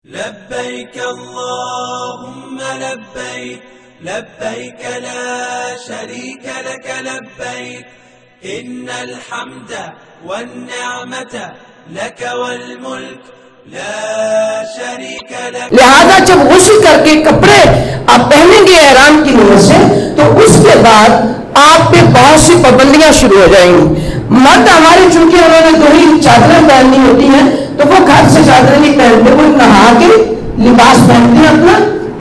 لبيك اللهم لبيك لبيك لا شريك لك لبيك إن الحمد والنعمة لك والملك لا شريك لك. لہذا جب غسل کر کے کپڑے آپ پہنیں گے احرام کی نیت سے تو اس کے بعد آپ پہ بہت سی پابندیاں شروع ہو جائیں گی. مرد ہمارے چونکہ انہوں نے دو ہی چادریں پہننی ہوتی ہیں تو وہ گھر سے چادریں نہیں پہنتے, وہ نہا کے لباس پہنتے ہیں اپنا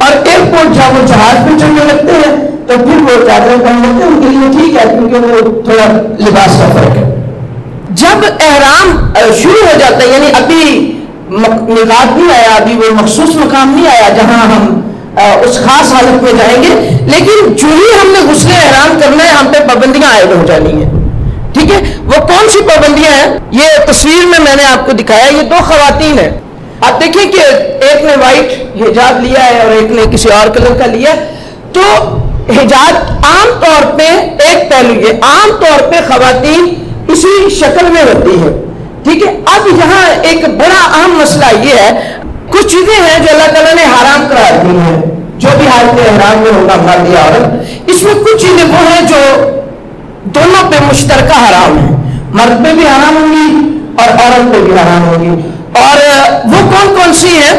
اور ایئرپورٹ جب وہ جہاز پہ چڑھنے لگتے ہیں تو پھر وہ چادریں پہن لیتے ہیں. ان کے لیے ٹھیک ہے کیونکہ وہ تھوڑا لباس کا فرق ہے. جب احرام شروع ہو جاتا ہے یعنی ابھی میقات نہیں آیا, ابھی وہ مخصوص مقام نہیں آیا جہاں ہم اس خاص حالت میں جائیں گے, لیکن جو ہی ہم نے غسل احرام کرنا ہے ہم پہ پابندیاں عائد ہو جانی ہیں. ٹھیک ہے, وہ کون سی پابندیاں ہیں یہ تصویر میں نے آپ کو دکھایا. یہ دو خواتین ہیں, آپ دیکھیں کہ ایک نے وائٹ حجاب لیا ہے اور ایک نے کسی اور کلر کا لیا. تو حجاب عام طور پہ ایک پہلو یہ عام طور پہ خواتین اسی شکل میں ہوتی ہے. ٹھیک ہے, اب یہاں ایک بڑا اہم مسئلہ یہ ہے, کچھ چیزیں ہیں جو اللہ تعالیٰ نے حرام قرار دی ہیں جو بھی حالت احرام میں ہوگا مرد یا عورت. اس میں کچھ چیزیں وہ ہیں جو دونوں پہ مشترکہ حرام ہیں, مرد پہ بھی حرام ہوں گی اور عورت پہ بھی حرام ہوں گی. اور وہ کون کون سی ہیں؟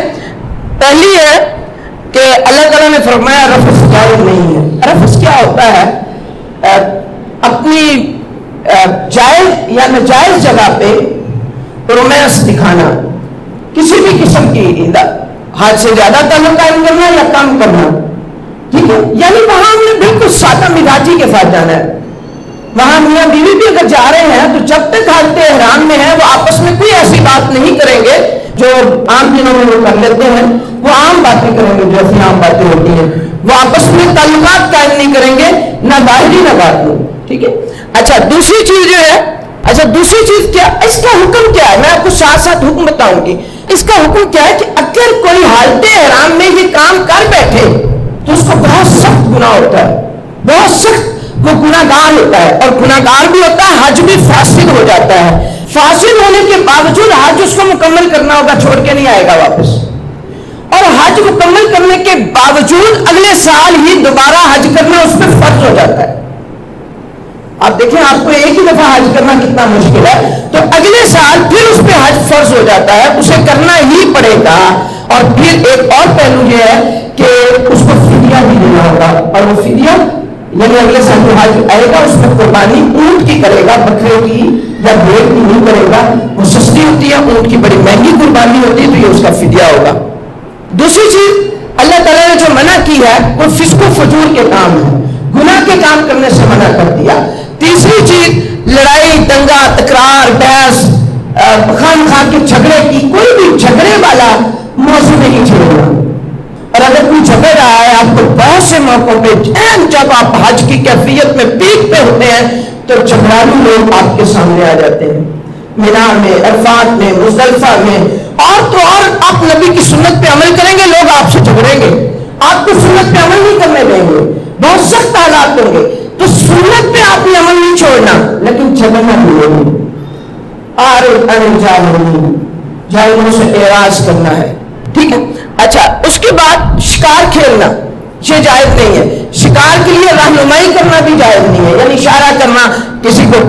پہلی ہے کہ اللہ تعالیٰ نے فرمایا رفث جائز نہیں ہے. رفث کیا ہوتا ہے؟ اپنی جائز یا ناجائز جگہ پہ رومانس دکھانا, کسی بھی قسم کی حد سے زیادہ تعلق قائم کرنا یا کم کرنا. ٹھیک ہے, یعنی وہاں ہم نے بالکل سادہ مزاجی کے ساتھ جانا ہے. وہاں میاں بیوی بھی اگر جا رہے ہیں تو جب تک حالت احرام میں ہے وہ آپس میں کوئی ایسی بات نہیں کریں گے جو عام دنوں میں وہ کر لیتے ہیں. وہ عام باتیں کریں گے جیسی عام باتیں ہوتی ہیں. وہ آپس میں تعلقات قائم نہیں کریں گے, نہ ظاہری نہ باطنی. ٹھیک ہے. اچھا دوسری چیز جو ہے, دوسری چیز کیا, اس کا حکم کیا ہے؟ میں آپ کو ساتھ ساتھ حکم بتاؤں گی. اس کا حکم کیا ہے کہ اگر کوئی حالت احرام میں یہ کام کر بیٹھے تو اس کو بہت سخت گناہ ہوتا ہے, بہت سخت وہ گناہگار ہوتا ہے. اور گناہگار بھی ہوتا ہے, حج بھی فاسد ہو جاتا ہے. فاسد ہونے کے باوجود حج اس کو مکمل کرنا ہوگا, چھوڑ کے نہیں آئے گا واپس. اور حج مکمل کرنے کے باوجود اگلے سال ہی دوبارہ حج کرنا اس پہ فرض ہو جاتا ہے. آپ دیکھیں آپ کو ایک ہی دفعہ حج کرنا کتنا مشکل ہے, تو اگلے سال پھر اس پہ حج فرض ہو جاتا ہے, اسے کرنا ہی پڑے گا. اور پھر ایک اور پہلو یہ ہے کہ اس کو فدیہ بھی دینا ہوگا, اور وہ فدیہ یعنی اگلے سال جو حج آئے گا اس میں قربانی اونٹ کی کرے گا, بکرے کی یا بھیڑ کی نہیں کرے گا. وہ سستی ہوتی ہے, اونٹ کی بڑی مہنگی قربانی ہوتی ہے, تو یہ اس کا فدیہ ہوگا. دوسری چیز اللہ تعالیٰ نے جو منع کی ہے وہ فسق و فجور کے کام ہے, گناہ کے کام کرنے سے منع کر دیا. تیسری چیز لڑائی دنگا تکرار بحث خان خان کے جھگڑے کی, کوئی بھی جھگڑے والا موضوع نہیں چھیڑنا. اور اگر کوئی جھگڑ رہا ہے آپ کو بہت سے موقعوں پہ جب آپ حج کی کیفیت میں پیک پہ ہوتے ہیں تو جھگڑالو لوگ آپ کے سامنے آ جاتے ہیں, مینا میں, عرفات میں, مزدلفہ میں. اور تو اور آپ نبی کی سنت پہ عمل کریں گے, لوگ آپ سے جھگڑیں گے, آپ کو سنت پہ عمل نہیں کرنے دیں گے, بہت سخت حالات ہوں گے. تو سنت پہ آپ نے عمل نہیں چھوڑنا لیکن جھگڑنا بھی ہوگی. جاہلوں سے اعراض کرنا ہے. ٹھیک ہے. اچھا اس کے بعد شکار کھیلنا یہ جائز نہیں ہے. شکار کے لیے رہنمائی کرنا بھی جائز نہیں ہے, یعنی اشارہ کرنا, کسی کو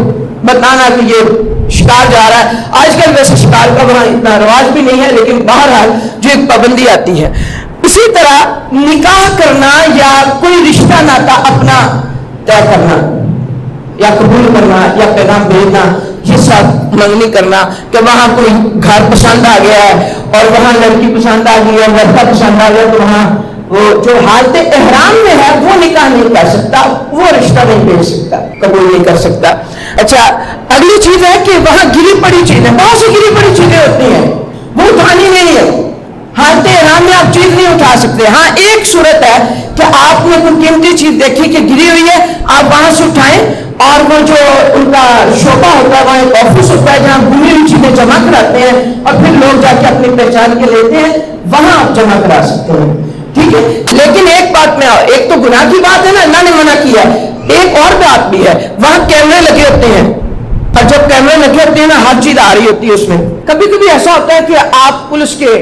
بتانا کہ یہ شکار جا رہا ہے. آج کل ویسے شکار کا وہاں اتنا رواج بھی نہیں ہے, لیکن بہرحال جو ایک پابندی آتی ہے. اسی طرح نکاح کرنا یا کوئی رشتہ ناتا اپنا طے کرنا یا قبول کرنا یا پیغام بھیجنا, یہ سب منگنی کرنا کہ وہاں کوئی گھر پسند آ گیا ہے اور وہاں لڑکی پسند آ گئی ہے, لڑکا پسند آ گیا, تو وہاں وہ جو حالت احرام میں ہے وہ نکاح نہیں کر سکتا, وہ رشتہ نہیں بھیج سکتا, قبول نہیں کر سکتا. اچھا اگلی چیز ہے کہ وہاں گری پڑی چیزیں, بہت سی گری پڑی چیزیں ہوتی ہیں, وہ اٹھانی نہیں ہے. حالت احرام میں آپ چیز نہیں اٹھا سکتے. ہاں ایک صورت ہے کہ آپ نے کوئی قیمتی چیز دیکھی کہ گری ہوئی ہے, آپ وہاں سے اٹھائیں, اور وہ جو ان کا شعبہ ہوتا ہے وہاں ایک آفس ہوتا ہے جہاں گمی ہوئی چیزیں جمع کراتے ہیں اور پھر لوگ جا کے اپنی پہچان کے لیتے ہیں, وہاں آپ جمع کرا سکتے ہیں. ٹھیک ہے. لیکن ایک بات میں, ایک تو گناہ کی بات ہے نا, اللہ نے منع کیا, ایک اور بات بھی ہے, وہاں کیمرے لگے ہوتے ہیں, اور جب کیمرے لگے ہوتے ہیں نا ہر چیز آ رہی ہوتی ہے اس میں. کبھی کبھی ایسا ہوتا ہے کہ آپ پولیس کے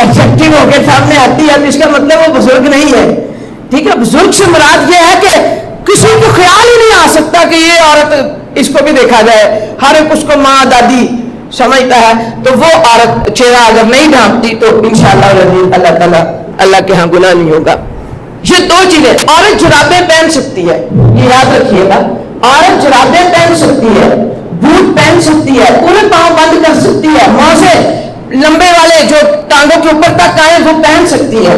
ایگزیکٹو ہو کے سامنے آتی ہے تو اس کا مطلب وہ بزرگ نہیں ہے. ٹھیک ہے, بزرگ سے مراد یہ ہے کہ کسی کو خیال ہی نہیں آ سکتا کہ یہ عورت اس کو بھی دیکھا جائے, ہر ایک اس کو ماں دادی سمجھتا ہے, تو وہ عورت چہرہ اگر نہیں ڈھانپتی تو انشاءاللہ اللہ تعالیٰ اللہ کے ہاں گناہ نہیں ہوگا. یہ دو چیزیں, عورت جرابیں پہن سکتی ہے, یہ یاد رکھیے گا, عورت جرابیں پہن سکتی ہے, بوٹ پہن سکتی ہے, پورے پاؤں بند کر سکتی ہے, موزے لمبے والے جو ٹانگوں کے اوپر تک آئے وہ پہن سکتی ہے.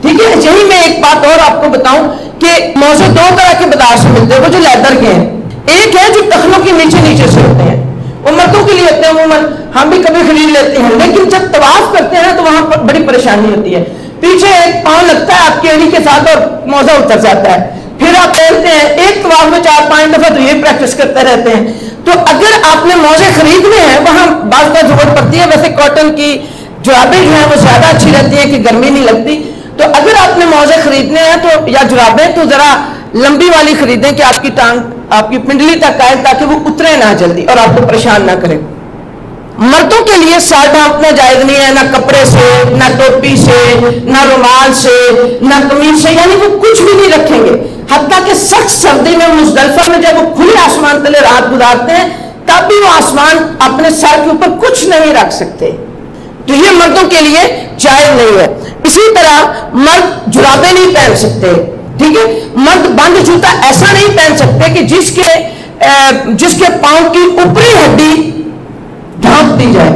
ٹھیک ہے, یہی میں ایک بات اور آپ کو بتاؤں کہ موزے دو طرح کے بازار سے ملتے ہیں, وہ جو لیدر کے ہیں, ایک ہے جو ٹخنوں کے نیچے نیچے سے ہوتے ہیں, وہ مردوں کے لیے ہوتے ہیں, عموماً ہم بھی کبھی خرید لیتے ہیں, لیکن جب طواف کرتے ہیں تو وہاں پر بڑی پریشانی ہوتی ہے, پیچھے ایک پاؤں لگتا ہے آپ کی ایڑی کے ساتھ اور موزہ اتر جاتا ہے, پھر آپ پہنتے ہیں ایک طواف میں 4-5 دفعہ, تو یہ پریکٹس کرتے رہتے ہیں. تو اگر آپ نے موزے خریدنے ہیں, وہاں بعض کا ضرورت پڑتی ہے, ویسے کاٹن کی جرابیں ہیں وہ زیادہ اچھی رہتی ہے کہ گرمی نہیں لگتی, تو اگر آپ نے موزے خریدنے ہیں تو یا جرابیں تو ذرا لمبی والی خریدیں کہ آپ کی ٹانگ آپ کی پنڈلی تک آئے, تاکہ وہ اترے نہ جلدی اور آپ کو پریشان نہ کرے. مردوں کے لیے سر ڈھانپنا جائز نہیں ہے, نہ کپڑے سے, نہ ٹوپی سے, نہ رومال سے, نہ قمیض سے, یعنی وہ کچھ بھی نہیں رکھیں گے. حتیٰ کہ سخت سردی میں مزدلفہ میں جب وہ کھلے آسمان تلے رات گزارتے ہیں تب بھی وہ آسمان اپنے سر کے اوپر کچھ نہیں رکھ سکتے, تو یہ مردوں کے لیے جائز نہیں ہے. اسی طرح مرد جرابیں نہیں پہن سکتے. ٹھیک ہے, مرد بند جوتا ایسا نہیں پہن سکتے کہ جس کے پاؤں کی اوپری ہڈی ڈھانپ دی جائے.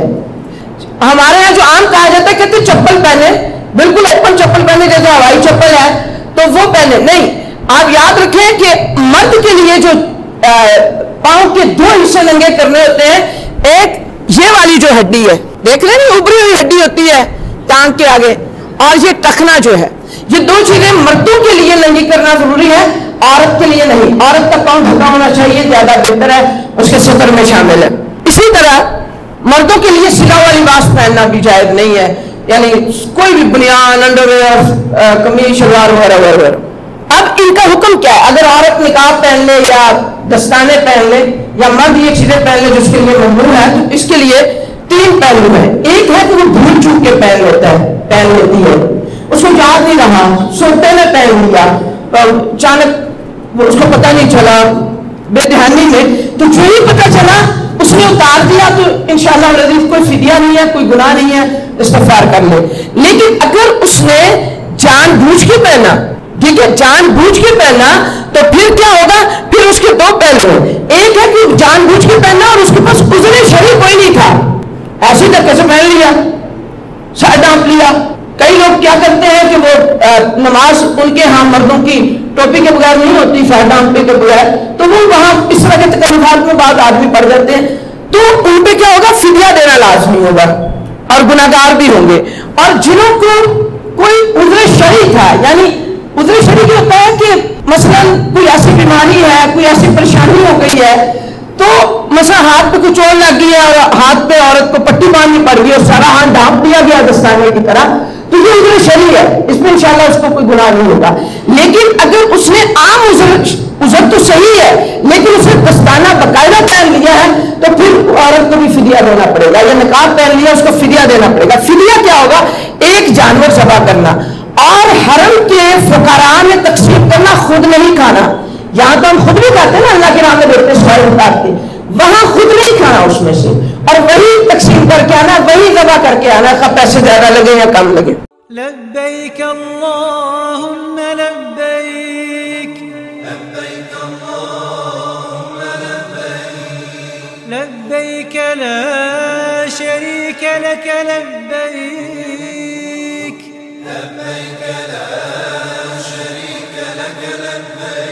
ہمارے یہاں جو عام کہا جاتا ہے کہتے چپل پہنے, بالکل اوپن چپل پہنے, جیسے ہوائی چپل ہے تو وہ پہنے نہیں. آپ یاد رکھیں کہ مرد کے لیے جو پاؤں کے 2 حصے ننگے کرنے ہوتے ہیں, ایک یہ والی جو ہڈی ہے, دیکھ لیں نا اوپری ہوئی ہڈی ہوتی ہے ٹانگ کے آگے, اور یہ ٹخنا جو ہے, یہ 2 چیزیں مردوں کے لیے ننگی کرنا ضروری ہے, عورت کے لیے نہیں. عورت کا پاؤں ڈھکا ہونا چاہیے, زیادہ بہتر ہے, اس کے سطر میں شامل ہے. اسی طرح مردوں کے لیے سلا ہوا لباس پہننا بھی جائز نہیں ہے, یعنی کوئی بھی بنیان, انڈر ویئر, قمیض, شلوار وغیرہ وغیرہ. اب ان کا حکم کیا ہے؟ اگر عورت نقاب پہن لے یا دستانے پہن لے یا مرد یہ چیزیں پہن لے جو اس کے لیے ممنوع ہے, تو اس کے لیے 3 پہلو ہیں. ایک ہے کہ وہ بھول چوک کے پہن لیتی ہے, اس کو یاد نہیں رہا, سوتے میں پہن لیا, اچانک اس کو پتہ نہیں چلا, بے دھیانی میں, تو جو ہی پتہ چلا اس نے اتار دیا, تو انشاءاللہ العزیز کوئی فدیہ نہیں ہے, کوئی گناہ نہیں ہے, استغفار کر لے. لیکن اگر اس نے جان بوجھ کے پہنا, ٹھیک ہے, جان بوجھ کے پہنا, تو پھر کیا ہوگا؟ پھر اس کے 2 پہلو ہیں. ایک ہے کہ جان بوجھ کے پہنا اور اس کے پاس عذر شرعی کوئی نہیں تھا, ایسے دھکے سے پہن لیا, سر ڈھانپ لیا. کئی لوگ کیا کرتے ہیں کہ وہ نماز ان کے ہاں مردوں کی ٹوپی کے بغیر نہیں ہوتی, سر ڈھانپے کے بغیر, تو وہ وہاں اس طرح کے تکلیفات میں بعض آدمی پڑ جاتے ہیں, تو ان پہ کیا ہوگا؟ فدیہ دینا لازمی ہوگا اور گناہگار بھی ہوں گے. اور جنہوں کو کوئی عذر شرعی تھا, یعنی عذر شرعی کیا ہوتا ہے کہ مثلا کوئی ایسی بیماری ہے, کوئی ایسی پریشانی ہو گئی ہے, تو مثلا ہاتھ پہ کوئی چوٹ لگ گئی ہے اور ہاتھ پہ عورت کو پٹی باندھنی پڑ گئی اور سارا ہاتھ ڈھانپ دیا گیا دستانے کی طرح, تو یہ عذر شرعی ہے, اس میں انشاءاللہ اس کو کوئی گناہ نہیں ہوگا. لیکن اگر اس نے عام عذر تو صحیح ہے لیکن اس نے دستانہ باقاعدہ پہن لیا ہے, تو پھر عورت کو بھی فدیہ دینا پڑے گا, یا نقاب پہن لیا اس کو فدیہ دینا پڑے گا. فدیہ کیا ہوگا؟ ایک جانور ذبح کرنا, اور حرم کے فقراء میں تقسیم کرنا, خود نہیں کھانا. یہاں تو ہم خود بھی کھاتے ہیں نا, اللہ کے نام میں دیتے سوائے کاٹتے, وہاں خود نہیں کھانا اس میں سے, اور وہی تقسیم کر کے آنا, وہی ذبح کر کے آنا, خواہ پیسے زیادہ لگے یا کم لگے. لبیک اللہم لبیک, لبیک اللہم لبیک, لبیک لا شریک لک لبیک, لبیک لا شریک لک لبیک.